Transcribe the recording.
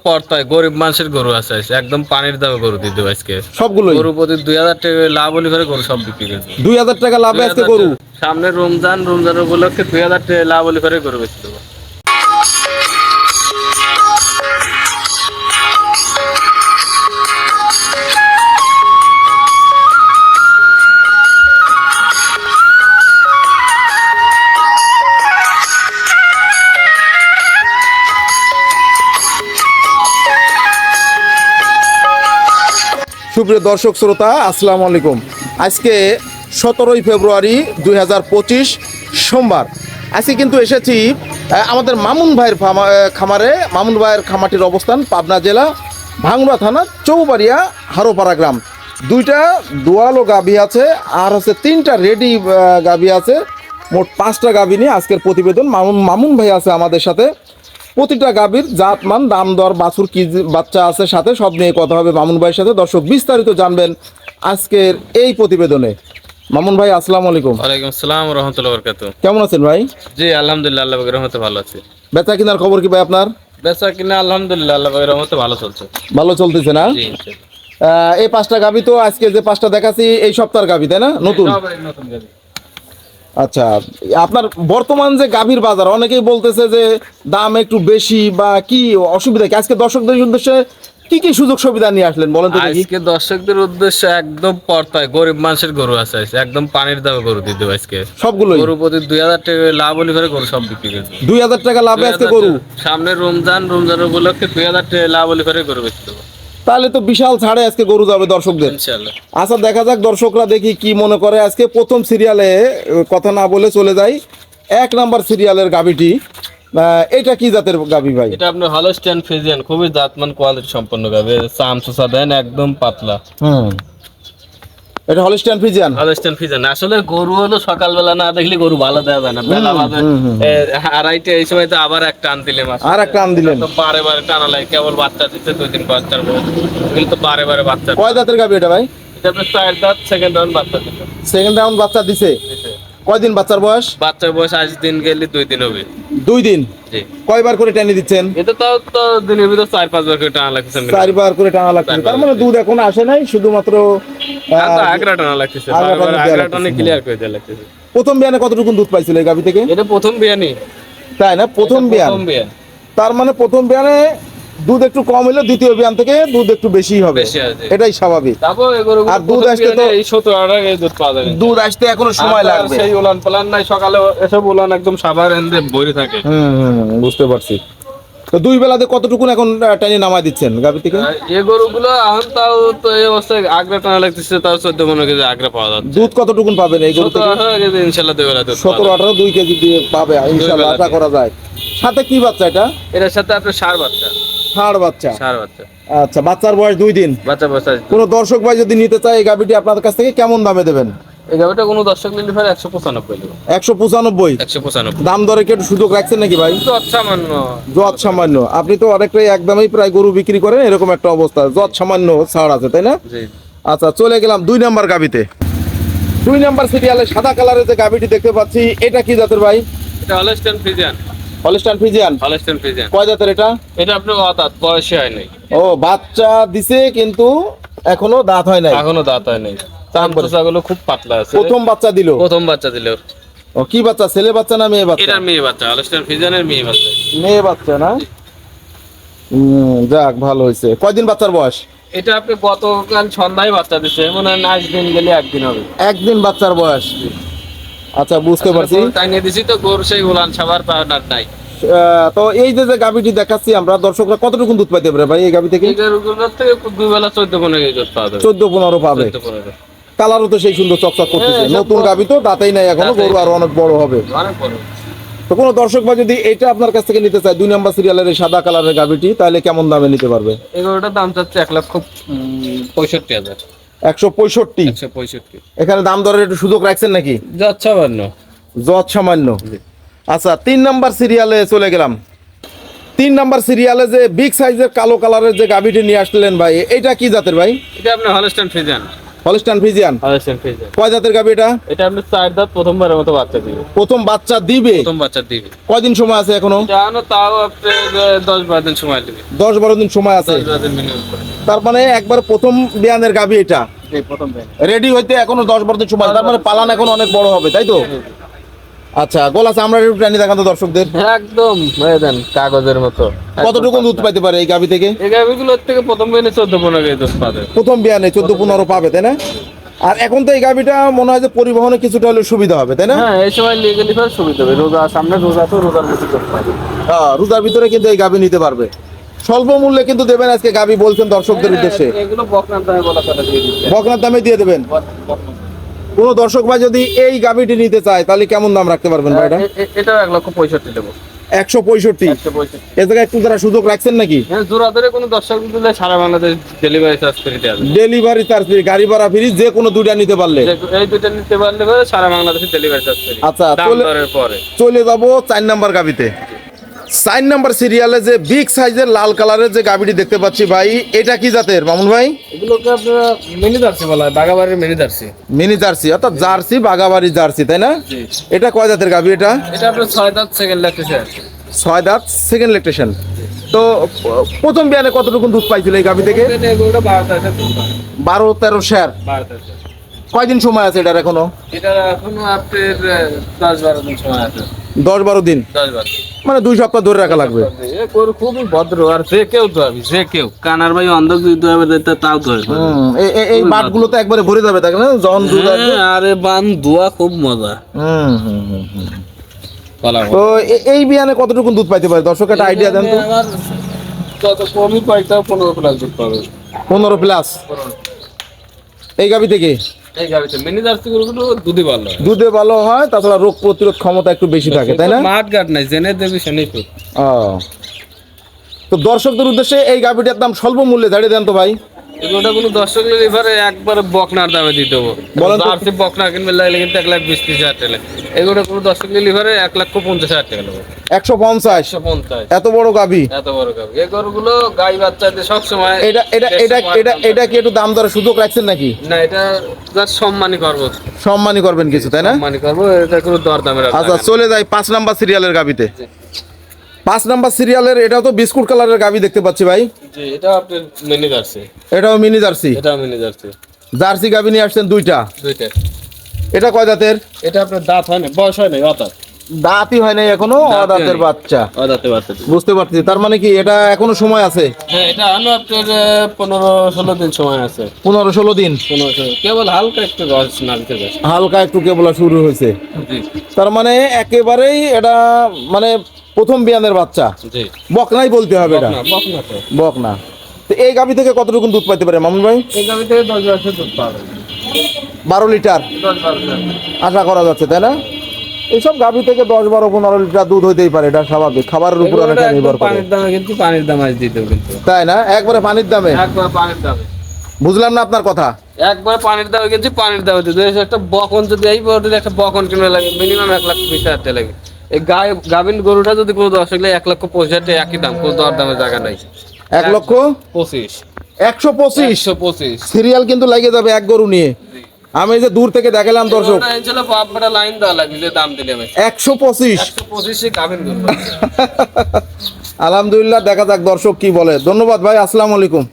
পর্তায় গরিব মানুষের গরু আছে আজকে, একদম পানির দামে গরু দিতে হবে আজকে সবগুলো গরু প্রতি 2000 টাকা লাভ হলে করে গরু সব বিক্রি করে দেবো। 2000 টাকা লাভে আজকে 2000 গরু। টাকা। সামনে রমজান উপলক্ষে 2000 টাকা লাভ হলে করে গরু বেচতে দেবো। সুপ্রিয় দর্শক শ্রোতা, আসসালামু আলাইকুম। আজকে 17ই ফেব্রুয়ারি 2025 সোমবার। আজকে কিন্তু এসেছি আমাদের মামুন ভাইয়ের খামারে। মামুন ভাইয়ের খামারটির অবস্থান পাবনা জেলা ভাঙ্গুড়া থানা চৌবাড়িয়া হারোপাড়া গ্রাম। দুইটা দোয়ালো গাভী আছে আর হচ্ছে 3টা রেডি গাভী আছে। মোট 5টা গাভী নিয়ে আজকের প্রতিবেদন। মামুন ভাই আছে আমাদের সাথে। প্রতিটা গাভীর জাতমান, দাম দর, বাছুর কি বাচ্চা আছে সাথে সব নিয়ে কথা হবে মামুন ভাইয়ের সাথে। দর্শক বিস্তারিত জানবেন আজকের এই প্রতিবেদনে। মামুন ভাই আসসালামু আলাইকুম। ওয়ালাইকুম আসসালাম ওয়া রাহমাতুল্লাহি ওয়া বারাকাতুহু। কেমন আছেন ভাই? জি আলহামদুলিল্লাহ, আল্লাহ পাকের রহমতে ভালো আছি। বেচা কিনার খবর কি ভাই আপনার? বেচা কিনা আলহামদুলিল্লাহ আল্লাহ পাকের রহমতে ভালো চলছে। ভালো চলতেছে না? জি ইনশাআল্লাহ। এই 5টা গাভী তো আজকে যে 5টা দেখাচ্ছি এই সপ্তাহের গাভী, তাই না? নতুন। নতুন গাড়ি। আচ্ছা, আপনার বর্তমান যে গাভীর বাজার, অনেকেই বলতেছে যে দাম একটু বেশি বা কি অসুবিধা কি? আজকে দর্শকদের উদ্দেশ্যে কি কি সুযোগ সুবিধা নিয়ে আসলেন বলেন তো দেখি। আজকে দর্শকদের উদ্দেশ্যে একদম পর্তায় গরিব মানুষের গরু আছে আজকে, একদম পানির দামে গরু দিতে হবে আজকে সবগুলো গরু প্রতি 2000 টাকা লাভ হলে করে গরু সব বিক্রি করে দেবো। 2000 টাকা লাভে আজকে গরু। সামনে রমজান উপলক্ষে 2000 টাকা লাভ হলে করে গরু বেচতে দেবো তাহলে তো বিশাল ছাড়ে আজকে গরু যাবে দর্শকদের। ইনশাআল্লাহ। আচ্ছা, দেখা যাক দর্শকরা দেখি কি মনে করে। আজকে প্রথম সিরিয়ালে কথা না বলে চলে যাই 1 নাম্বার সিরিয়ালের গাভীটি। এটা কি জাতের গাভী ভাই? এটা আপনার হলস্টাইন ফ্রিজিয়ান, খুবই জাতমান কোয়ালিটি সম্পন্ন গাভী। চামচা দেন একদম পাতলা। এটা হলস্টাইন ফ্রিজিয়ান। হলস্টাইন ফ্রিজিয়ান আসলে গরু হলো সকালবেলা না দেখলে গরু ভালো দেওয়া যায় না। বেলা বাজে 2:30 এই সময় তো আবার একটা টান দিলে আর একটা টান দিলেন তো বারে বারে টানা লাগে। কেবল বাচ্চা দিচ্ছে 2-3 বাচ্চার বয়স, এগুলো তো বারে বারে বাচ্চা। কয় দাঁতের গাভী এটা ভাই? এটা আপনার 4 দাঁত, সেকেন্ড রাউন্ড বাচ্চা দিচ্ছে। সেকেন্ড রাউন্ড বাচ্চা দিছে। কয়দিন বাচ্চার বয়স? বাচ্চার বয়স 8 দিন গেলে 2 দিন হবে। 2 দিন। জি। কয়বার করে টেনে দিচ্ছেন? এটা তো দিনের ভিতর 4-5 বার করে টানা লাগছে। 4 বার করে টানা লাগছে। তার মানে দুধ এখন আসে নাই, শুধুমাত্র আগ্রা টানা লাগতেছে। আগ্রা টানে ক্লিয়ার করে দেওয়া লাগতেছে। প্রথম বিয়ানে কতটুকু দুধ পাইছিল এই গাভী থেকে? এটা প্রথম বিয়ানি। তাই না? প্রথম বিয়ান। তার মানে প্রথম বিয়ানে দুধ একটু কম হলো, দ্বিতীয় বিয়ান থেকে দুধ একটু বেশি হবে, এটাই স্বাভাবিক। আর দুধ আসতে তো এই 17-18 কেজি দুধ পাওয়া যাবে। দুধ আসতে এখনো সময় লাগবে। সেই উলান পালান নাই, সকালে এসব উলান একদম সাভার এন্ডে ভরে থাকে। বুঝতে পারছি। তো 2 বেলাতে কতটুকুন এখন টাইনে নামাই দিচ্ছেন গাভী থেকে? এই গরুগুলো এখন তাও তো এই অবস্থায় আগ্রা টানা লাগতেছে, তাও 14-15 কেজি আগ্রা পাওয়া যাচ্ছে। দুধ কতটুকুন পাবেন এই গরু থেকে? 17-18 কেজি ইনশাআল্লাহ 2 বেলা দুধ। 17-18 2 কেজি দিয়ে পাবে ইনশাআল্লাহ, আশা করা যায়। সাথে কি বাচ্চা এটা? এটার সাথে আপনার ষাঁড় বাচ্চা। ষাঁড় বাচ্চা। ষাঁড় বাচ্চা। আচ্ছা, বাচ্চার বয়স 2 দিন। বাচ্চা বয়স। কোনো দর্শক ভাই যদি নিতে চায় এই গাভীটি আপনাদের কাছ থেকে কেমন দামে দেবেন? এই গাভিটা কোনো দর্শক নিলে ভাই 195 দেব। 195? 195। দাম দরে কি একটু সুযোগ রাখছেন নাকি ভাই? যত সামান্য। যত সামান্য। আপনি তো অনেকটাই একদমই প্রায় গরু বিক্রি করেন, এরকম একটা অবস্থা। যত সামান্য ছাড় আছে, তাই না? জি। আচ্ছা, চলে গেলাম 2 নাম্বার গাভীতে। 2 নাম্বার সিরিয়ালে সাদা কালারের যে গাভীটি দেখতে পাচ্ছি, এটা কি জাতের ভাই? এটা Holstein Friesian. Holstein Friesian. Holstein Friesian. কয় জাতের এটা? এটা আপনার দাঁত বয়সে হয় নাই। ও, বাচ্চা দিছে কিন্তু এখনো দাঁত হয় নাই। এখনো দাঁত হয় নাই। চামচাগুলো খুব পাতলা আছে। প্রথম বাচ্চা দিল। প্রথম বাচ্চা দিল। ও, কি বাচ্চা? ছেলে বাচ্চা না মেয়ে বাচ্চা? এটা মেয়ে বাচ্চা। হলস্টাইন ফ্রিজিয়ানের মেয়ে বাচ্চা। মেয়ে বাচ্চা না? যাক, ভালো হয়েছে। কয়দিন বাচ্চার বয়স? এটা আপনি গতকাল সন্ধ্যায় বাচ্চা দিছে, মনে হয় 9 দিন গেলে 1 দিন হবে। 1 দিন বাচ্চার বয়স। আচ্ছা, বুঝতে পারছি। টাইনে দিছি তো গরু সেই উলান সাবার পাওয়ার নাই। তো এই যে গাভীটি দেখাচ্ছি আমরা, দর্শকরা কতটুকু দুধ পাইতে পারে ভাই এই গাভী থেকে? এই গরুগুলোর থেকে 2 বেলা 14-15 কেজি দুধ পাওয়া যাবে। 14-15 পাবে। 14-15। কালারও তো সেই সুন্দর চকচক করতেছে। নতুন গাভী তো, দাঁতেই নাই এখনো, গরু আরো অনেক বড় হবে। অনেক বড়। তো কোনো দর্শক ভাই যদি এটা আপনার কাছ থেকে নিতে চায় 2 নাম্বার সিরিয়ালের এই সাদা কালারের গাভীটি, তাহলে কেমন দামে নিতে পারবে? এই গরুটার দাম চাচ্ছে 1,65,000। 165? 165। এখানে দাম দরের একটু সুযোগ রাখছেন নাকি? যত সামান্য। যত সামান্য। আচ্ছা, 3 নাম্বার সিরিয়ালে চলে গেলাম। 3 নাম্বার সিরিয়ালে যে বিগ সাইজের কালো কালারের যে গাভীটি নিয়ে আসলেন ভাই, এটা কি জাতের ভাই? এটা আপনার Holstein Friesian. Holstein Friesian. Holstein Friesian. কয় জাতের গাভী এটা? এটা আপনি 4 দাঁত, প্রথমবারের মতো বাচ্চা দিবে। প্রথম বাচ্চা দিবে? প্রথম বাচ্চা দিবে। কয়দিন সময় আছে এখনো? জানো তাও আপনার 10-12 দিন সময় দিবে। 10-12 দিন সময় আছে। 10-12 দিন মিনিমাম করে। তার মানে একবার প্রথম বিয়ানের গাভী এটা এই প্রথম বিয়ান। রেডি হইতে এখনো 10-12 দিন সময়। তার মানে পালান এখন অনেক বড় হবে, তাই তো? আচ্ছা, গলা চামড়া একটু টানি দেখান তো দর্শকদের। একদম দেন কাগজের মতো। কতটুকু দুধ পাইতে পারে এই গাভী থেকে? এই গাভীগুলোর থেকে প্রথম বিয়ানে 14-15 কেজি দুধ পাবে। প্রথম বিয়ানে 14-15 পাবে, তাই না? আর এখন তো এই গাভীটা মনে হয় যে পরিবহনে কিছুটা হলে সুবিধা হবে, তাই না? হ্যাঁ, এই সময় লিগ্যালি ফার সুবিধা হবে। রোজা সামনে, রোজা তো রোজার মধ্যে দুধ পাবে। রোজার ভিতরে কিন্তু এই গাভী নিতে পারবে। স্বল্প মূল্যে কিন্তু দেবেন আজকে গাভী, বলছেন দর্শকদের উদ্দেশ্যে। এগুলো বকনার দামে বলা কথা দিয়ে দিচ্ছে। বকনার দামে দিয়ে দেবেন। কোন দর্শক ভাই যদি এই গাভীটি নিতে চায় তাহলে কেমন দাম রাখতে পারবেন ভাই? এটাও 1,65,000 দেবো। 165। 165। এ জায়গায় একটু যারা সুযোগ রাখছেন নাকি? হ্যাঁ, জোড়া ধরে কোনো দর্শক দিলে সারা বাংলাদেশ ডেলিভারি চার্জ করে দেওয়া যাবে। ডেলিভারি চার্জ ফ্রি, গাড়ি ভাড়া ফ্রি, যে কোনো দুইটা নিতে পারলে। এই দুইটা নিতে পারলে পরে সারা বাংলাদেশে ডেলিভারি চার্জ ফ্রি। আচ্ছা, দাম দরের পরে চলে যাবো 4 নাম্বার গাভীতে। 4 নাম্বার সিরিয়ালে যে বিগ সাইজের লাল কালারের যে গাভীটি দেখতে পাচ্ছি ভাই, এটা কি জাতের মামুন ভাই? এগুলোকে আপনারা মিনি জার্সি বলা হয়, বাগাবাড়ির মিনি জার্সি। মিনি জার্সি অর্থাৎ জার্সি, বাগাবাড়ি জার্সি, তাই না? জি। এটা কয় জাতের গাভী এটা? এটা আপনার 6 দাঁত, সেকেন্ড লাগতেছে। 6 দাঁত, সেকেন্ড ল্যাকটেশন। তো প্রথম বিয়ানে কতটুকু দুধ পাইছিল এই গাভী থেকে? এগুলোটা 12টা আছে দুধ পাবে। 12-13 শেয়ার। 12টা আছে। কয়দিন সময় আছে এটার এখনো? এটা এখনো আপনার 10-12 দিন সময় আছে। 10-12 দিন, 10-12। মানে 2 সপ্তাহ ধরে রাখা লাগবে। এ গরু খুবই ভদ্র, আর যে কেউ ধরবে, যে কেউ কানার ভাই অন্ধক যদি ধরবে তাও ধরবে। এই বাটগুলো তো একবারে ভরে যাবে, তাই না? যখন দুধ আসবে। আরে বান দোয়া খুব মজা। তো এই বিয়ানে কতটুকু দুধ পাইতে পারে দর্শক, একটা আইডিয়া দেন তো। আমার যত কমই পাইতাম 15 প্লাস দুধ পাবে। 15 প্লাস এই গাভী থেকে? এই গাবিতে মিনি জার্সি গরুগুলো দুধে ভালো হয়। দুধে ভালো হয়, তাছাড়া রোগ প্রতিরোধ ক্ষমতা একটু বেশি থাকে, তাই না? মাঠ গাট নাই, জেনে দেবি সেনেই তো। তো দর্শকদের উদ্দেশ্যে এই গাভীটার দাম স্বল্প মূল্যে ঝাড়িয়ে দেন তো ভাই। এগুলোটা কোনো দর্শক লিভারে একবারে বকনার দামে দিতে হবে। বলেন তো। জার্সি বকনা কিনবে লাগলে কিন্তু 1,20,000 টাকা লাগে। এগুলো কোনো দর্শক লিভারে 1,50,000 টাকা লাগবে। 150? 150। এত বড় গাভী? এত বড় গাবি। এই গরুগুলো গাই বাচ্চাদের সব সময় এটা কি একটু দাম দরের সুযোগ রাখছেন নাকি? না, এটা জাস্ট সম্মানই করবো। সম্মানই করবেন কিছু, তাই না? সম্মানই করবো, এটা কোনো দর দামের। আচ্ছা, চলে যাই 5 নাম্বার সিরিয়ালের গাভীতে। 5 নাম্বার সিরিয়ালের এটাও তো বিস্কুট কালারের গাভী দেখতে পাচ্ছি ভাই। জি, এটা আপনার মিনি জার্সি। এটাও মিনি জার্সি? এটাও মিনি জার্সি। জার্সি গাভী নিয়ে আসছেন দুইটা? দুইটা। এটা কয় দাঁতের? এটা আপনার দাঁত হয় না, বয়স হয় না, অদাঁত। দাঁতই হয় নাই এখনো, অদাঁতের বাচ্চা। অদাঁতে বাচ্চা। বুঝতে পারছি, তার মানে কি এটা এখনো সময় আছে? হ্যাঁ, এটা আনো আপনার 15-16 দিন সময় আছে। 15-16 দিন? 15 কেবল হালকা একটু রস নামতে যাচ্ছে। হালকা একটু কেবল শুরু হয়েছে। জি তার মানে একেবারেই এটা মানে প্রথম বিয়ানের বাচ্চা। জি। বকনাই বলতে হবে এটা? বকনা তো। বকনা। তো এই গাভী থেকে কতটুকু দুধ পাইতে পারে মামুন ভাই? এই গাভী থেকে 10 লিটার দুধ পাবে। 12 লিটার 10-12 লিটার আশা করা যাচ্ছে, তাই না? এইসব গাভী থেকে 10-12-15 লিটার দুধ হইতেই পারে, এটা স্বাভাবিক। খাবারের উপর অনেকটা নির্ভর করে। পানির দামে কিন্তু পানির দাম আজ দিতে কিন্তু। তাই না? একবারে পানির দামে? একবার পানির দামে। বুঝলাম না আপনার কথা। একবার পানির দামে কিন্তু পানির দামে দিতে। একটা বকন যদি এই বড় একটা বকন কিনবে লাগে মিনিমাম 1,20,000 টাকা লাগে। এই গাভিন গরুটা যদি কোনো দর্শক লাগে 1,25,000 টাকা, একই দাম, কোনো দর দামের জায়গা নাই। 1,25,000? 125 সিরিয়াল কিন্তু লাগে যাবে এক গরু নিয়ে। আমি যে দূর থেকে দেখালাম দর্শক, লাইন দেওয়া লাগবে যে দাম দিলে 125। 125 গাভিন গরু। আলহামদুলিল্লাহ, দেখা যাক দর্শক কি বলে। ধন্যবাদ ভাই, আসসালামু আলাইকুম।